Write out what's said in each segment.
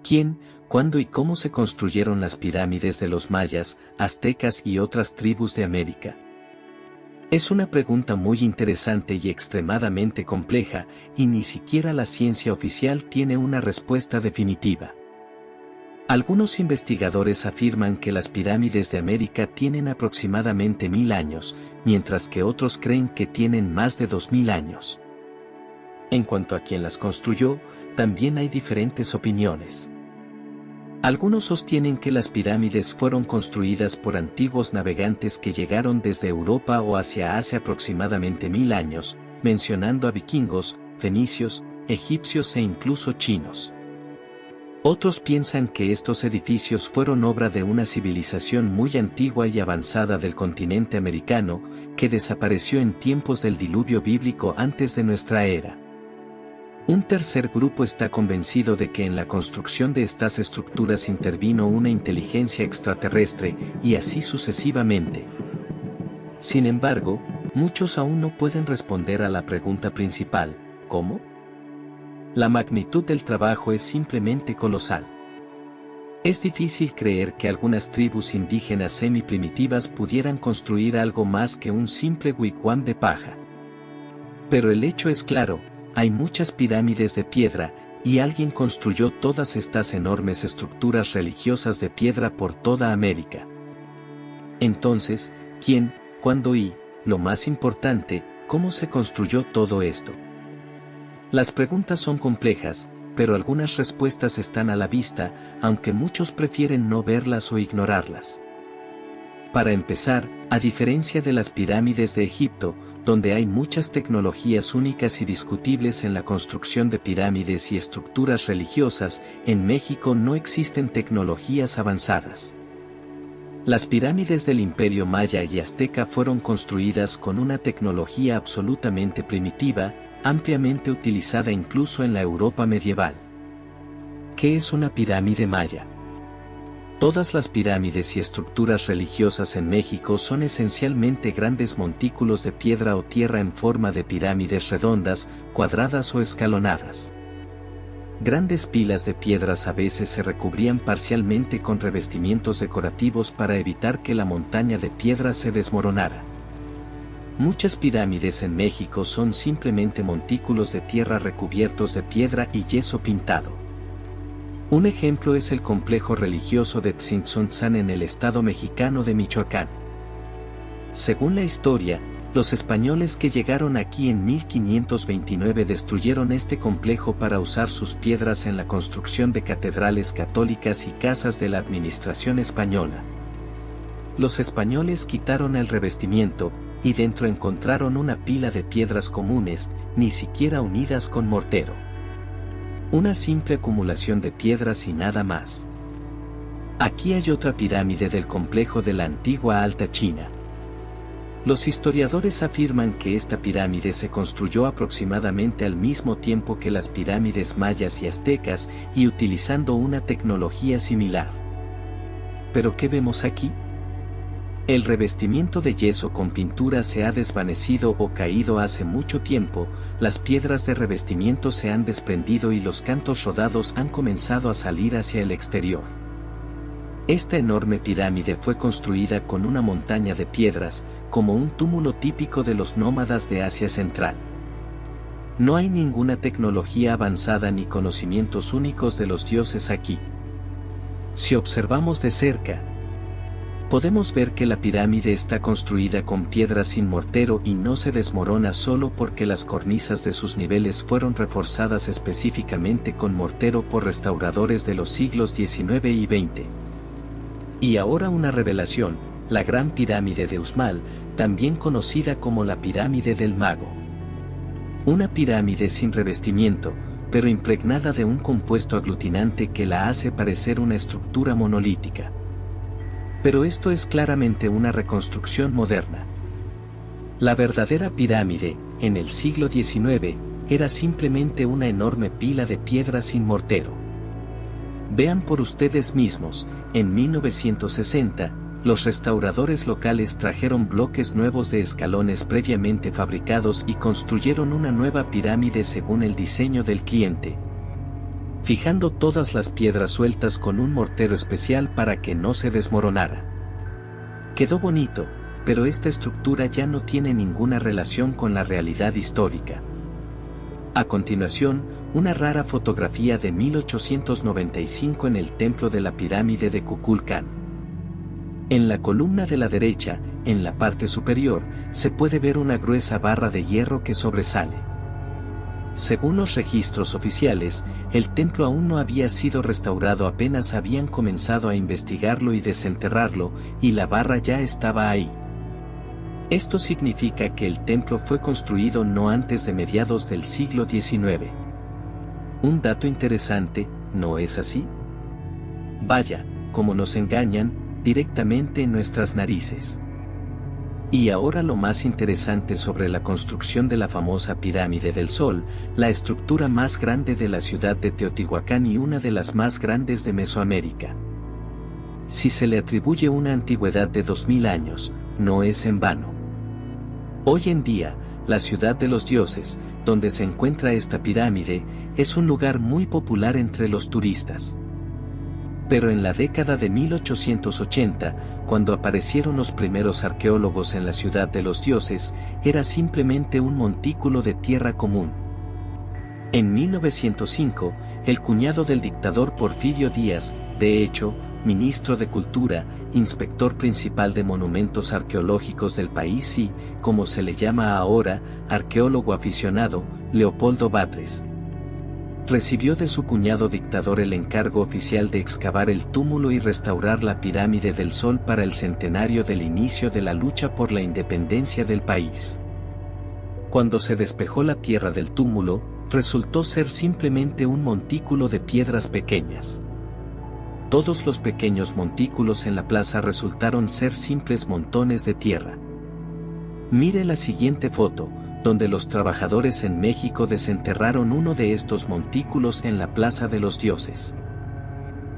¿Quién, cuándo y cómo se construyeron las pirámides de los mayas, aztecas y otras tribus de América? Es una pregunta muy interesante y extremadamente compleja, y ni siquiera la ciencia oficial tiene una respuesta definitiva. Algunos investigadores afirman que las pirámides de América tienen aproximadamente 1000 años, mientras que otros creen que tienen más de 2000 años. En cuanto a quién las construyó, también hay diferentes opiniones. Algunos sostienen que las pirámides fueron construidas por antiguos navegantes que llegaron desde Europa o hacia Asia aproximadamente 1000 años, mencionando a vikingos, fenicios, egipcios e incluso chinos. Otros piensan que estos edificios fueron obra de una civilización muy antigua y avanzada del continente americano, que desapareció en tiempos del diluvio bíblico antes de nuestra era. Un tercer grupo está convencido de que en la construcción de estas estructuras intervino una inteligencia extraterrestre, y así sucesivamente. Sin embargo, muchos aún no pueden responder a la pregunta principal: ¿cómo? La magnitud del trabajo es simplemente colosal. Es difícil creer que algunas tribus indígenas semi-primitivas pudieran construir algo más que un simple wigwam de paja. Pero el hecho es claro: hay muchas pirámides de piedra, y alguien construyó todas estas enormes estructuras religiosas de piedra por toda América. Entonces, ¿quién, cuándo y, lo más importante, cómo se construyó todo esto? Las preguntas son complejas, pero algunas respuestas están a la vista, aunque muchos prefieren no verlas o ignorarlas. Para empezar, a diferencia de las pirámides de Egipto, donde hay muchas tecnologías únicas y discutibles en la construcción de pirámides y estructuras religiosas, en México no existen tecnologías avanzadas. Las pirámides del Imperio Maya y Azteca fueron construidas con una tecnología absolutamente primitiva, ampliamente utilizada incluso en la Europa medieval. ¿Qué es una pirámide maya? Todas las pirámides y estructuras religiosas en México son esencialmente grandes montículos de piedra o tierra en forma de pirámides redondas, cuadradas o escalonadas. Grandes pilas de piedras a veces se recubrían parcialmente con revestimientos decorativos para evitar que la montaña de piedra se desmoronara. Muchas pirámides en México son simplemente montículos de tierra recubiertos de piedra y yeso pintado. Un ejemplo es el complejo religioso de Tzintzontzán en el estado mexicano de Michoacán. Según la historia, los españoles que llegaron aquí en 1529 destruyeron este complejo para usar sus piedras en la construcción de catedrales católicas y casas de la administración española. Los españoles quitaron el revestimiento, y dentro encontraron una pila de piedras comunes, ni siquiera unidas con mortero. Una simple acumulación de piedras y nada más. Aquí hay otra pirámide del complejo de la antigua Alta China. Los historiadores afirman que esta pirámide se construyó aproximadamente al mismo tiempo que las pirámides mayas y aztecas, y utilizando una tecnología similar. ¿Pero qué vemos aquí? El revestimiento de yeso con pintura se ha desvanecido o caído hace mucho tiempo, las piedras de revestimiento se han desprendido y los cantos rodados han comenzado a salir hacia el exterior. Esta enorme pirámide fue construida con una montaña de piedras, como un túmulo típico de los nómadas de Asia Central. No hay ninguna tecnología avanzada ni conocimientos únicos de los dioses aquí. Si observamos de cerca, podemos ver que la pirámide está construida con piedra sin mortero y no se desmorona solo porque las cornisas de sus niveles fueron reforzadas específicamente con mortero por restauradores de los siglos XIX y XX. Y ahora una revelación: la Gran Pirámide de Uxmal, también conocida como la Pirámide del Mago. Una pirámide sin revestimiento, pero impregnada de un compuesto aglutinante que la hace parecer una estructura monolítica. Pero esto es claramente una reconstrucción moderna. La verdadera pirámide, en el siglo XIX, era simplemente una enorme pila de piedra sin mortero. Vean por ustedes mismos, en 1960, los restauradores locales trajeron bloques nuevos de escalones previamente fabricados y construyeron una nueva pirámide según el diseño del cliente. fijando todas las piedras sueltas con un mortero especial para que no se desmoronara. Quedó bonito, pero esta estructura ya no tiene ninguna relación con la realidad histórica. A continuación, una rara fotografía de 1895 en el templo de la pirámide de Kukulcán. En la columna de la derecha, en la parte superior, se puede ver una gruesa barra de hierro que sobresale. Según los registros oficiales, el templo aún no había sido restaurado, apenas habían comenzado a investigarlo y desenterrarlo, y la barra ya estaba ahí. Esto significa que el templo fue construido no antes de mediados del siglo XIX. Un dato interesante, ¿no es así? Vaya, cómo nos engañan, directamente en nuestras narices. Y ahora lo más interesante sobre la construcción de la famosa Pirámide del Sol, la estructura más grande de la ciudad de Teotihuacán y una de las más grandes de Mesoamérica. Si se le atribuye una antigüedad de 2000 años, no es en vano. Hoy en día, la ciudad de los dioses, donde se encuentra esta pirámide, es un lugar muy popular entre los turistas. Pero en la década de 1880, cuando aparecieron los primeros arqueólogos en la ciudad de los dioses, era simplemente un montículo de tierra común. En 1905, el cuñado del dictador Porfirio Díaz, de hecho, ministro de Cultura, inspector principal de monumentos arqueológicos del país y, como se le llama ahora, arqueólogo aficionado, Leopoldo Batres, recibió de su cuñado dictador el encargo oficial de excavar el túmulo y restaurar la Pirámide del Sol para el centenario del inicio de la lucha por la independencia del país. Cuando se despejó la tierra del túmulo, resultó ser simplemente un montículo de piedras pequeñas. Todos los pequeños montículos en la plaza resultaron ser simples montones de tierra. Mire la siguiente foto, donde los trabajadores en México desenterraron uno de estos montículos en la Plaza de los Dioses.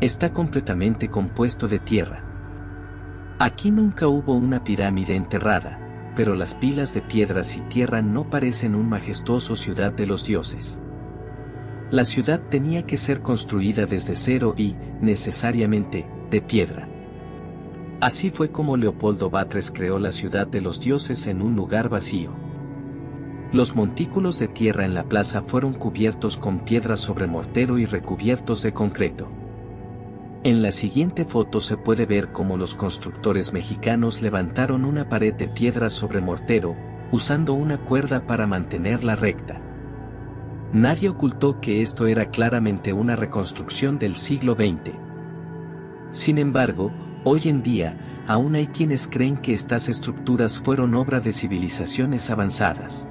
Está completamente compuesto de tierra. Aquí nunca hubo una pirámide enterrada, pero las pilas de piedras y tierra no parecen un majestuoso ciudad de los dioses. La ciudad tenía que ser construida desde cero y, necesariamente, de piedra. Así fue como Leopoldo Batres creó la ciudad de los dioses en un lugar vacío. Los montículos de tierra en la plaza fueron cubiertos con piedra sobre mortero y recubiertos de concreto. En la siguiente foto se puede ver cómo los constructores mexicanos levantaron una pared de piedra sobre mortero, usando una cuerda para mantenerla recta. Nadie ocultó que esto era claramente una reconstrucción del siglo XX. Sin embargo, hoy en día, aún hay quienes creen que estas estructuras fueron obra de civilizaciones avanzadas.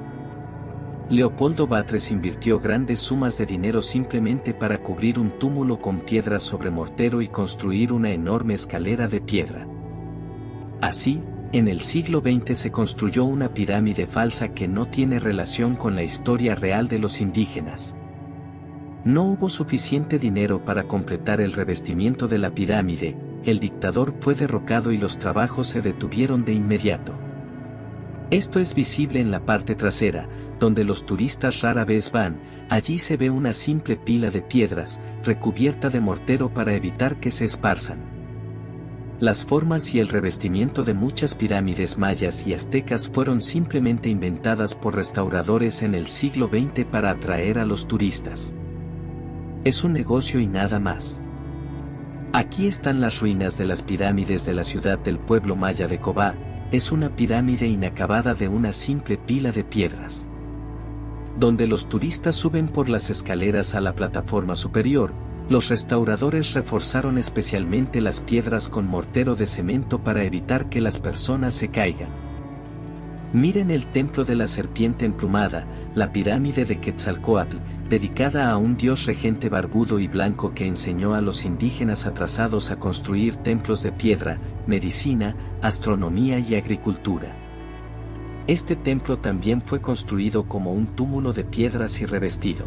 Leopoldo Batres invirtió grandes sumas de dinero simplemente para cubrir un túmulo con piedras sobre mortero y construir una enorme escalera de piedra. Así, en el siglo XX se construyó una pirámide falsa que no tiene relación con la historia real de los indígenas. No hubo suficiente dinero para completar el revestimiento de la pirámide, el dictador fue derrocado y los trabajos se detuvieron de inmediato. Esto es visible en la parte trasera, donde los turistas rara vez van, allí se ve una simple pila de piedras, recubierta de mortero para evitar que se esparzan. Las formas y el revestimiento de muchas pirámides mayas y aztecas fueron simplemente inventadas por restauradores en el siglo XX para atraer a los turistas. Es un negocio y nada más. Aquí están las ruinas de las pirámides de la ciudad del pueblo maya de Cobá. Es una pirámide inacabada de una simple pila de piedras. Donde los turistas suben por las escaleras a la plataforma superior, los restauradores reforzaron especialmente las piedras con mortero de cemento para evitar que las personas se caigan. Miren el templo de la serpiente emplumada, la pirámide de Quetzalcóatl, dedicada a un dios regente barbudo y blanco que enseñó a los indígenas atrasados a construir templos de piedra, medicina, astronomía y agricultura. Este templo también fue construido como un túmulo de piedras y revestido.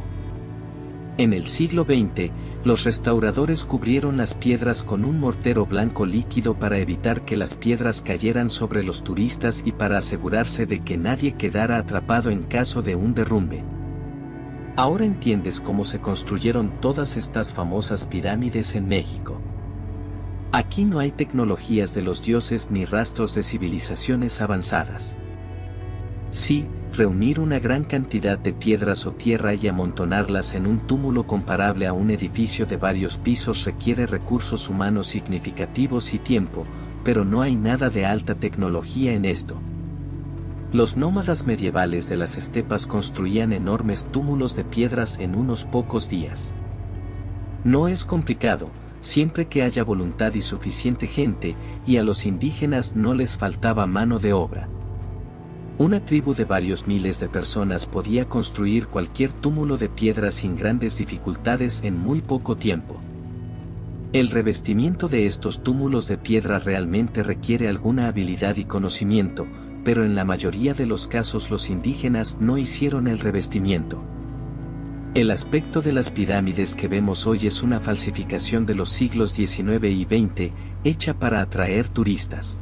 En el siglo XX, los restauradores cubrieron las piedras con un mortero blanco líquido para evitar que las piedras cayeran sobre los turistas y para asegurarse de que nadie quedara atrapado en caso de un derrumbe. Ahora entiendes cómo se construyeron todas estas famosas pirámides en México. Aquí no hay tecnologías de los dioses ni rastros de civilizaciones avanzadas. Sí, reunir una gran cantidad de piedras o tierra y amontonarlas en un túmulo comparable a un edificio de varios pisos requiere recursos humanos significativos y tiempo, pero no hay nada de alta tecnología en esto. Los nómadas medievales de las estepas construían enormes túmulos de piedras en unos pocos días. No es complicado, siempre que haya voluntad y suficiente gente, y a los indígenas no les faltaba mano de obra. Una tribu de varios miles de personas podía construir cualquier túmulo de piedra sin grandes dificultades en muy poco tiempo. El revestimiento de estos túmulos de piedra realmente requiere alguna habilidad y conocimiento, pero en la mayoría de los casos los indígenas no hicieron el revestimiento. El aspecto de las pirámides que vemos hoy es una falsificación de los siglos XIX y XX, hecha para atraer turistas.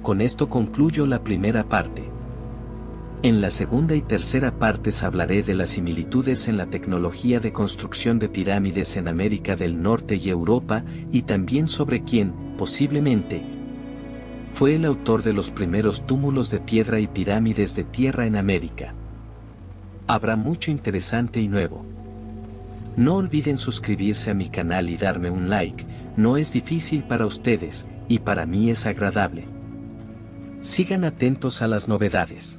Con esto concluyo la primera parte. En la segunda y tercera partes hablaré de las similitudes en la tecnología de construcción de pirámides en América del Norte y Europa, y también sobre quién, posiblemente, fue el autor de los primeros túmulos de piedra y pirámides de tierra en América. Habrá mucho interesante y nuevo. No olviden suscribirse a mi canal y darme un like, no es difícil para ustedes, y para mí es agradable. Sigan atentos a las novedades.